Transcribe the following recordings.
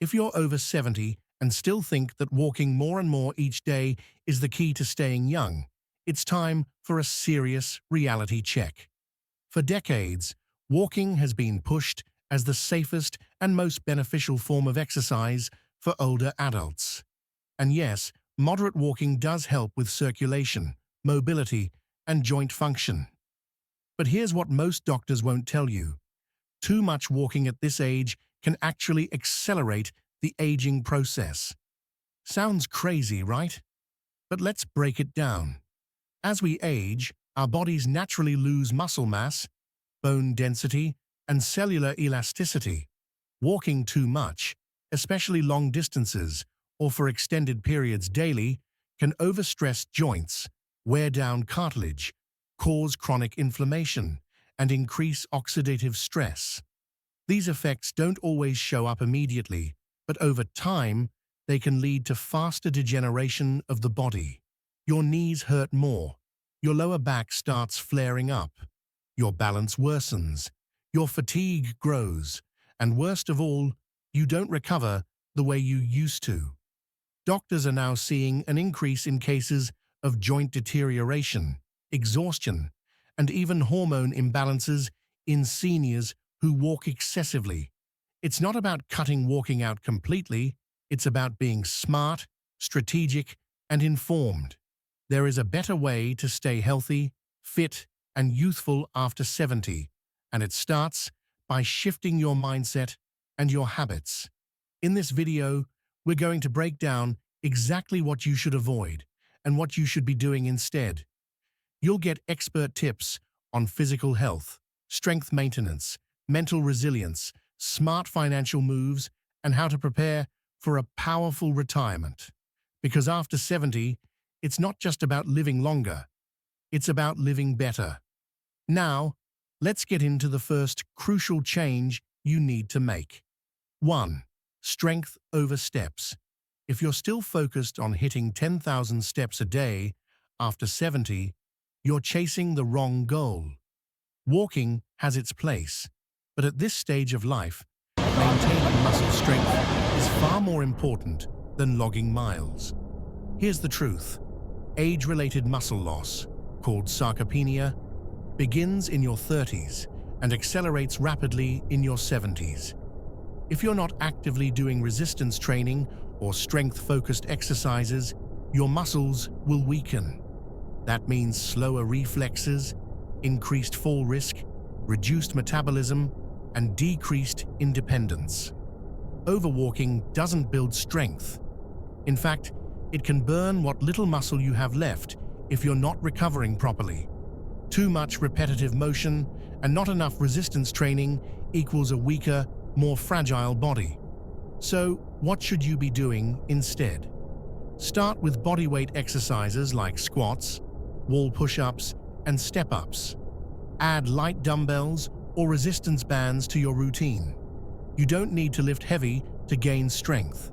If you're over 70 and still think that walking more and more each day is the key to staying young, it's time for a serious reality check. For decades, walking has been pushed as the safest and most beneficial form of exercise for older adults. And yes, moderate walking does help with circulation, mobility, and joint function. But here's what most doctors won't tell you. Too much walking at this age can actually accelerate the aging process. Sounds crazy, right? But let's break it down. As we age, our bodies naturally lose muscle mass, bone density, and cellular elasticity. Walking too much, especially long distances or for extended periods daily, can overstress joints, wear down cartilage, cause chronic inflammation, and increase oxidative stress. These effects don't always show up immediately, but over time, they can lead to faster degeneration of the body. Your knees hurt more, your lower back starts flaring up, your balance worsens, your fatigue grows, and worst of all, you don't recover the way you used to. Doctors are now seeing an increase in cases of joint deterioration, exhaustion, and even hormone imbalances in seniors who walk excessively. It's not about cutting walking out completely, it's about being smart, strategic, and informed. There is a better way to stay healthy, fit, and youthful after 70, and it starts by shifting your mindset and your habits. In this video, we're going to break down exactly what you should avoid and what you should be doing instead. You'll get expert tips on physical health, strength maintenance, mental resilience, smart financial moves, and how to prepare for a powerful retirement. Because after 70, it's not just about living longer, it's about living better. Now, let's get into the first crucial change you need to make. 1. Strength over steps. If you're still focused on hitting 10,000 steps a day after 70, you're chasing the wrong goal. Walking has its place, but at this stage of life, maintaining muscle strength is far more important than logging miles. Here's the truth. Age-related muscle loss, called sarcopenia, begins in your 30s and accelerates rapidly in your 70s. If you're not actively doing resistance training or strength-focused exercises, your muscles will weaken. That means slower reflexes, increased fall risk, reduced metabolism, and decreased independence. Overwalking doesn't build strength. In fact, it can burn what little muscle you have left if you're not recovering properly. Too much repetitive motion and not enough resistance training equals a weaker, more fragile body. So, what should you be doing instead? Start with bodyweight exercises like squats, wall push-ups, and step-ups. Add light dumbbells or resistance bands to your routine. You don't need to lift heavy to gain strength.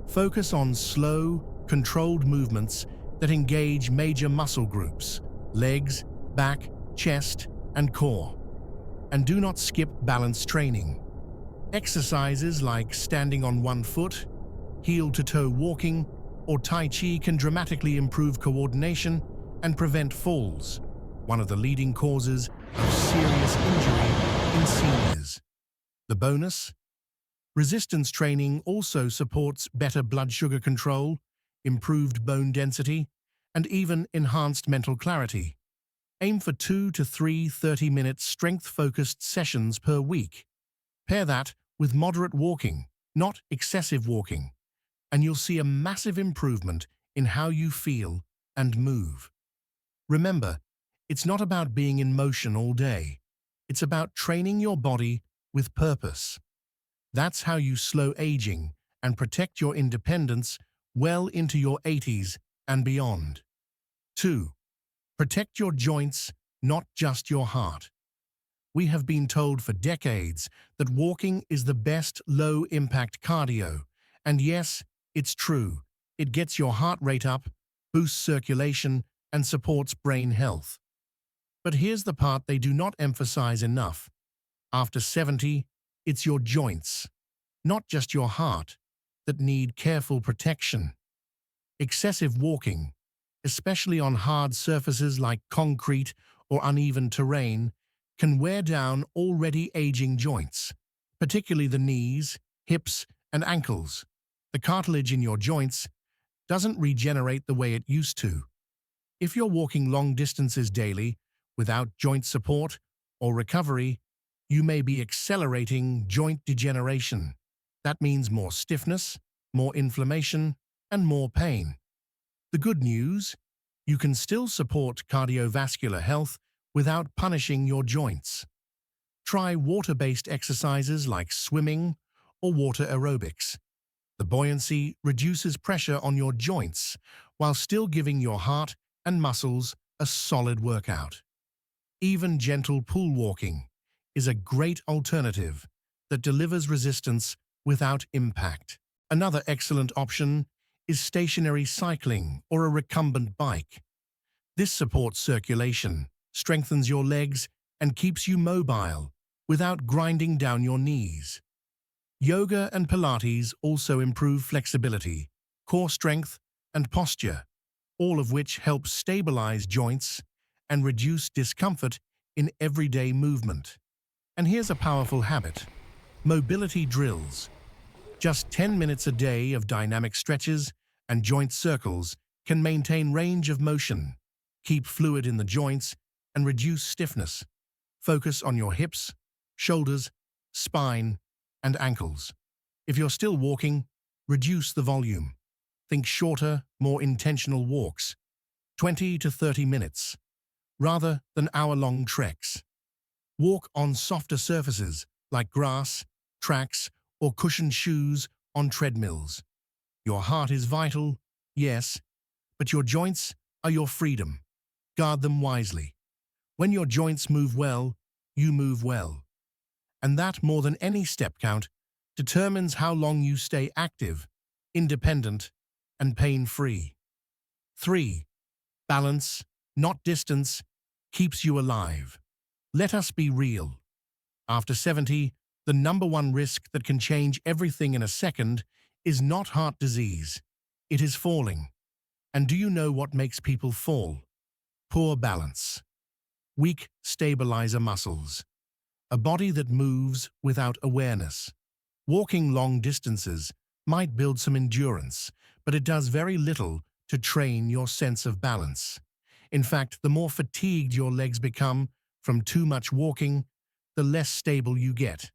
Focus on slow, controlled movements that engage major muscle groups, legs, back, chest, and core. And do not skip balance training. Exercises like standing on one foot, heel-to-toe walking, or Tai Chi can dramatically improve coordination and prevent falls, one of the leading causes of serious injury in seniors. The bonus? Resistance training also supports better blood sugar control, improved bone density, and even enhanced mental clarity. Aim for 2 to 3 30-minute strength-focused sessions per week. Pair that with moderate walking, not excessive walking, and you'll see a massive improvement in how you feel and move. Remember, it's not about being in motion all day. It's about training your body with purpose. That's how you slow aging and protect your independence well into your 80s and beyond. 2. Protect your joints, not just your heart. We have been told for decades that walking is the best low-impact cardio, and yes, it's true. It gets your heart rate up, boosts circulation, and supports brain health. But here's the part they do not emphasize enough. After 70, it's your joints. not just your heart, that need careful protection. Excessive walking, especially on hard surfaces like concrete or uneven terrain, can wear down already aging joints, particularly the knees, hips, and ankles. The cartilage in your joints doesn't regenerate the way it used to. If you're walking long distances daily without joint support or recovery, you may be accelerating joint degeneration. That means more stiffness, more inflammation, and more pain. The good news: you can still support cardiovascular health without punishing your joints. Try water-based exercises like swimming or water aerobics. The buoyancy reduces pressure on your joints while still giving your heart and muscles a solid workout. Even gentle pool walking is a great alternative that delivers resistance without impact. Another excellent option is stationary cycling or a recumbent bike. This supports circulation, strengthens your legs, and keeps you mobile without grinding down your knees. Yoga and Pilates also improve flexibility, core strength, and posture, all of which help stabilize joints and reduce discomfort in everyday movement. And here's a powerful habit: mobility drills. Just 10 minutes a day of dynamic stretches and joint circles can maintain range of motion, keep fluid in the joints, and reduce stiffness. Focus on your hips, shoulders, spine, and ankles. If you're still walking, reduce the volume. Think shorter, more intentional walks, 20 to 30 minutes, rather than hour-long treks. Walk on softer surfaces like grass, tracks, or cushioned shoes on treadmills. Your heart is vital, yes, but your joints are your freedom. Guard them wisely. When your joints move well, you move well. And that, more than any step count, determines how long you stay active, independent, and pain-free. 3. Balance, not distance, keeps you alive. Let us be real. After 70, the number one risk that can change everything in a second is not heart disease. It is falling. And do you know what makes people fall? Poor balance. Weak stabilizer muscles. A body that moves without awareness. Walking long distances might build some endurance, but it does very little to train your sense of balance. In fact, the more fatigued your legs become from too much walking, the less stable you get,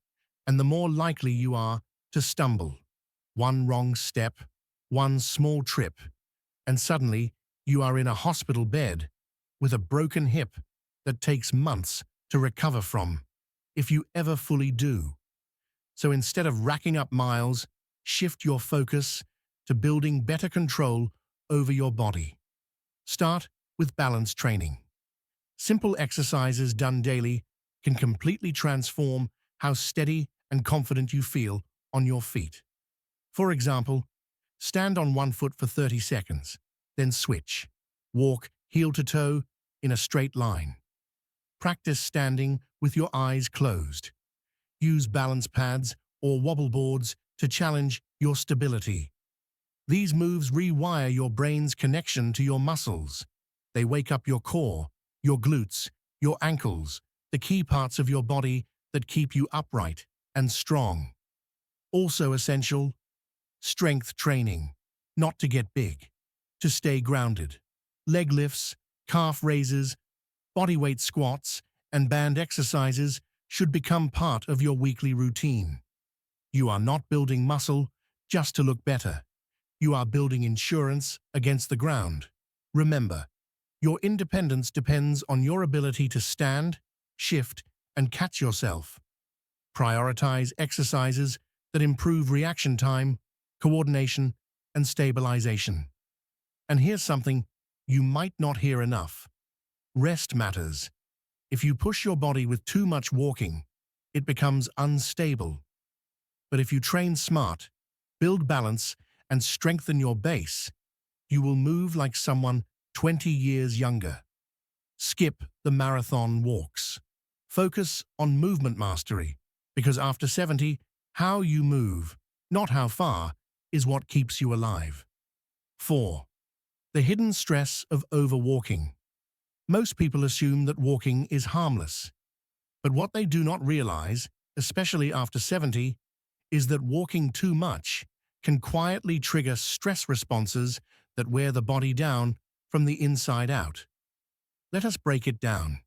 and the more likely you are to stumble. One wrong step, one small trip, and suddenly you are in a hospital bed with a broken hip that takes months to recover from, if you ever fully do. So instead of racking up miles, shift your focus to building better control over your body. Start with balance training. Simple exercises done daily can completely transform how steady and confident you feel on your feet. For example, stand on one foot for 30 seconds, then switch. Walk heel to toe in a straight line. Practice standing with your eyes closed. Use balance pads or wobble boards to challenge your stability. These moves rewire your brain's connection to your muscles. They wake up your core, your glutes, your ankles, the key parts of your body that keep you upright and strong. Also essential: strength training, not to get big, to stay grounded. Leg lifts, calf raises, bodyweight squats, and band exercises should become part of your weekly routine. You are not building muscle just to look better. You are building insurance against the ground. Remember, your independence depends on your ability to stand, shift, and catch yourself. Prioritize exercises that improve reaction time, coordination, and stabilization. And here's something you might not hear enough. Rest matters. If you push your body with too much walking, it becomes unstable. But if you train smart, build balance, and strengthen your base, you will move like someone 20 years younger. Skip the marathon walks. Focus on movement mastery, because after 70, how you move not how far, is what keeps you alive. 4. The hidden stress of overwalking. Most people assume that walking is harmless, but what they do not realize, especially after 70, is that walking too much can quietly trigger stress responses that wear the body down from the inside out. Let us break it down.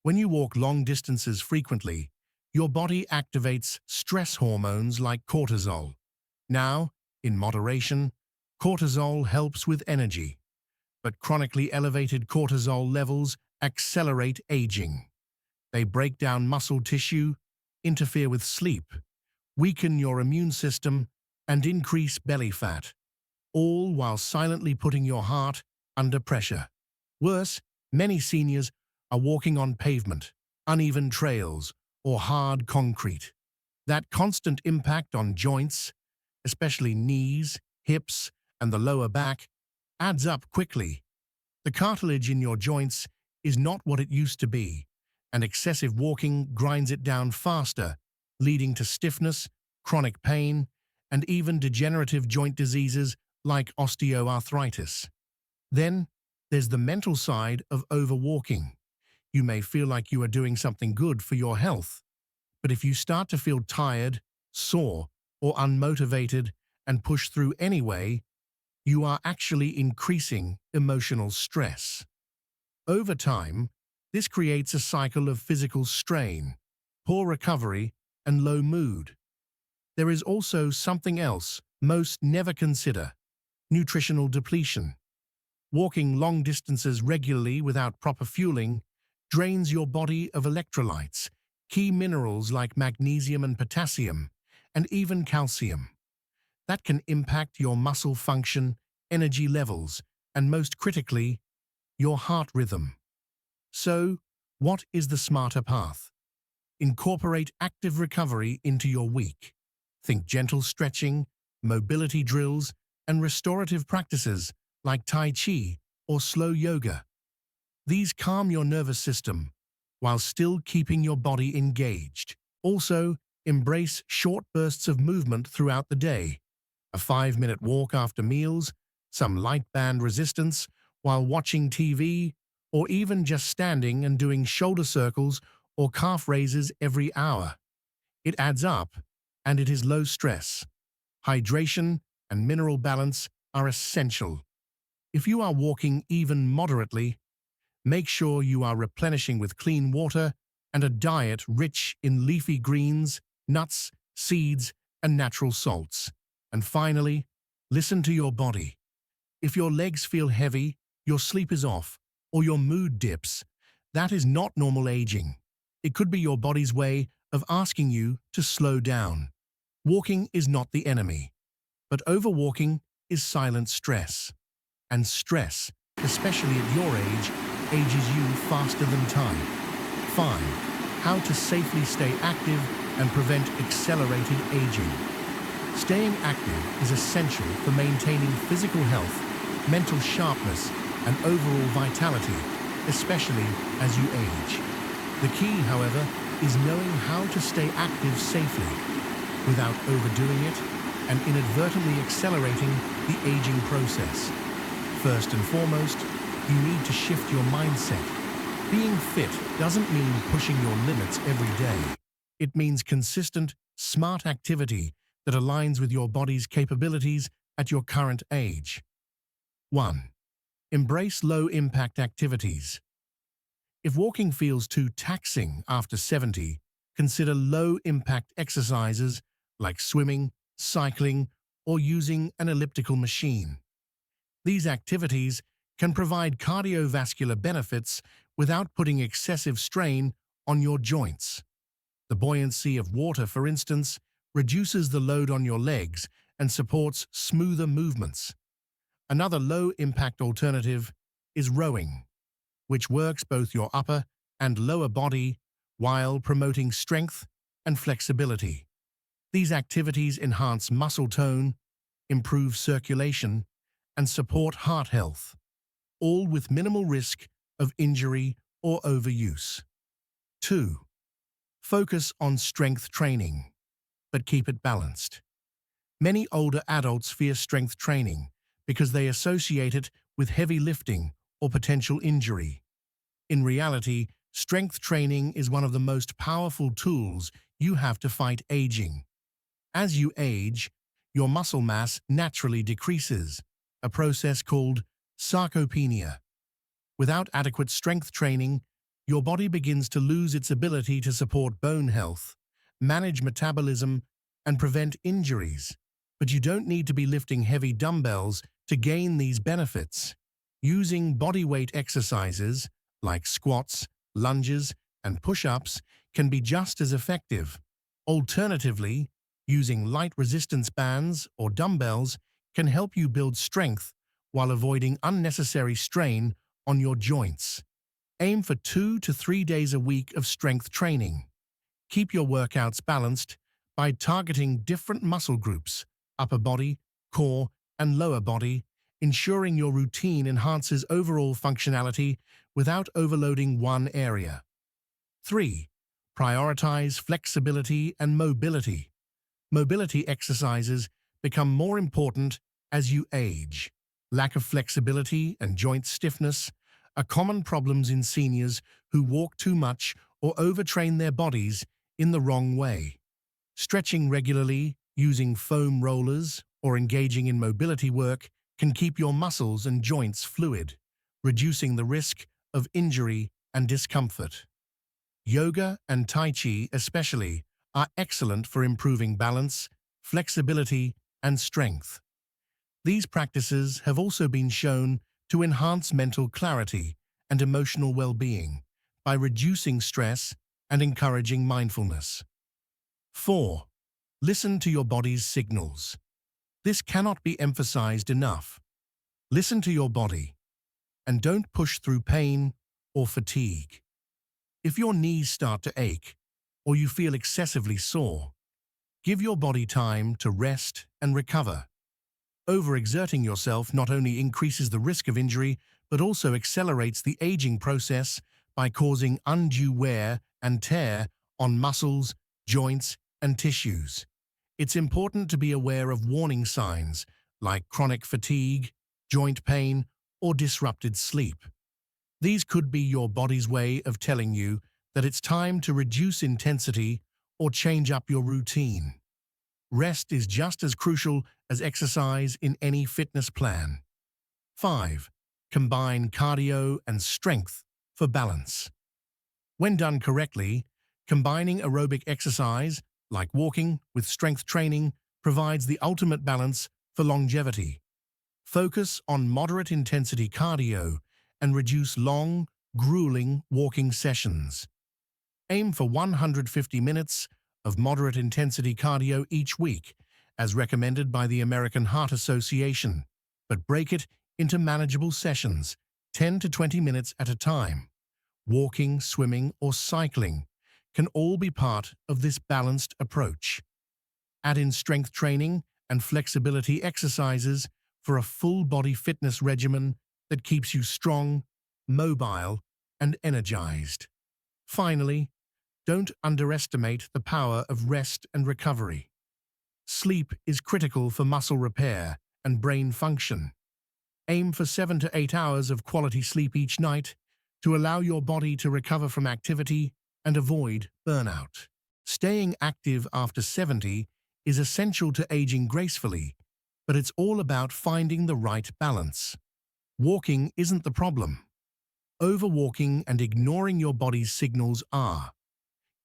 When you walk long distances frequently, your body activates stress hormones like cortisol. Now, in moderation, cortisol helps with energy, but chronically elevated cortisol levels accelerate aging. They break down muscle tissue, interfere with sleep, weaken your immune system, and increase belly fat, all while silently putting your heart under pressure. Worse, many seniors are walking on pavement, uneven trails, or hard concrete. That constant impact on joints, especially knees, hips, and the lower back, adds up quickly. The cartilage in your joints is not what it used to be, and excessive walking grinds it down faster, leading to stiffness, chronic pain, and even degenerative joint diseases like osteoarthritis. Then, there's the mental side of overwalking. You may feel like you are doing something good for your health, but if you start to feel tired, sore, or unmotivated and push through anyway, you are actually increasing emotional stress. Over time, this creates a cycle of physical strain, poor recovery, and low mood. There is also something else most never consider: nutritional depletion. Walking long distances regularly without proper fueling drains your body of electrolytes, key minerals like magnesium and potassium, and even calcium. That can impact your muscle function, energy levels, and most critically, your heart rhythm. So, what is the smarter path? Incorporate active recovery into your week. Think gentle stretching, mobility drills, and restorative practices like Tai Chi or slow yoga. These calm your nervous system while still keeping your body engaged. Also, embrace short bursts of movement throughout the day. A 5-minute walk after meals, some light band resistance while watching TV, or even just standing and doing shoulder circles or calf raises every hour. It adds up, and it is low stress. Hydration and mineral balance are essential. If you are walking even moderately, make sure you are replenishing with clean water and a diet rich in leafy greens, nuts, seeds, and natural salts. And finally, listen to your body. If your legs feel heavy, your sleep is off, or your mood dips, that is not normal aging. It could be your body's way of asking you to slow down. Walking is not the enemy, but overwalking is silent stress. And stress, especially at your age, ages you faster than time. 5. How to safely stay active and prevent accelerated aging. Staying active is essential for maintaining physical health, mental sharpness, and overall vitality, especially as you age. The key, however, is knowing how to stay active safely, without overdoing it and inadvertently accelerating the aging process. First and foremost, you need to shift your mindset. Being fit doesn't mean pushing your limits every day. It means consistent, smart activity that aligns with your body's capabilities at your current age. 1. Embrace low-impact activities. If walking feels too taxing after 70, consider low-impact exercises like swimming, cycling, or using an elliptical machine. These activities can provide cardiovascular benefits without putting excessive strain on your joints. The buoyancy of water, for instance, reduces the load on your legs and supports smoother movements. Another low-impact alternative is rowing, which works both your upper and lower body while promoting strength and flexibility. These activities enhance muscle tone, improve circulation, and support heart health, all with minimal risk of injury or overuse. 2. Focus on strength training, but keep it balanced. Many older adults fear strength training because they associate it with heavy lifting or potential injury. In reality, strength training is one of the most powerful tools you have to fight aging. As you age, your muscle mass naturally decreases, a process called sarcopenia. Without adequate strength training, your body begins to lose its ability to support bone health, manage metabolism, and prevent injuries. But you don't need to be lifting heavy dumbbells to gain these benefits. Using bodyweight exercises like squats, lunges, and push-ups can be just as effective. Alternatively, using light resistance bands or dumbbells can help you build strength while avoiding unnecessary strain on your joints. Aim for 2 to 3 days a week of strength training. Keep your workouts balanced by targeting different muscle groups, upper body, core, and lower body, ensuring your routine enhances overall functionality without overloading one area. 3. Prioritize flexibility and mobility. Mobility exercises become more important as you age. Lack of flexibility and joint stiffness are common problems in seniors who walk too much or overtrain their bodies in the wrong way. Stretching regularly, using foam rollers, or engaging in mobility work can keep your muscles and joints fluid, reducing the risk of injury and discomfort. Yoga and Tai Chi especially are excellent for improving balance, flexibility, and strength. These practices have also been shown to enhance mental clarity and emotional well-being by reducing stress and encouraging mindfulness. 4. Listen to your body's signals. This cannot be emphasized enough. Listen to your body, and don't push through pain or fatigue. If your knees start to ache or you feel excessively sore, give your body time to rest and recover. Overexerting yourself not only increases the risk of injury, but also accelerates the aging process by causing undue wear and tear on muscles, joints, and tissues. It's important to be aware of warning signs like chronic fatigue, joint pain, or disrupted sleep. These could be your body's way of telling you that it's time to reduce intensity or change up your routine. Rest is just as crucial as exercise in any fitness plan. 5. Combine cardio and strength for balance. When done correctly, combining aerobic exercise, like walking, with strength training provides the ultimate balance for longevity. Focus on moderate intensity cardio and reduce long, grueling walking sessions. Aim for 150 minutes of moderate intensity cardio each week, as recommended by the American Heart Association, but break it into manageable sessions, 10 to 20 minutes at a time. Walking, swimming, or cycling can all be part of this balanced approach. Add in strength training and flexibility exercises for a full-body fitness regimen that keeps you strong, mobile, and energized. Finally, don't underestimate the power of rest and recovery. Sleep is critical for muscle repair and brain function. Aim for 7 to 8 hours of quality sleep each night to allow your body to recover from activity and avoid burnout. Staying active after 70 is essential to aging gracefully, but it's all about finding the right balance. Walking isn't the problem. Overwalking and ignoring your body's signals are.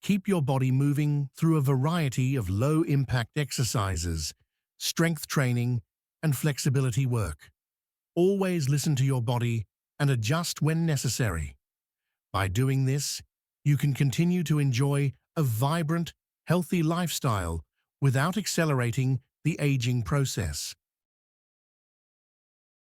Keep your body moving through a variety of low-impact exercises, strength training, and flexibility work. Always listen to your body and adjust when necessary. By doing this, you can continue to enjoy a vibrant, healthy lifestyle without accelerating the aging process.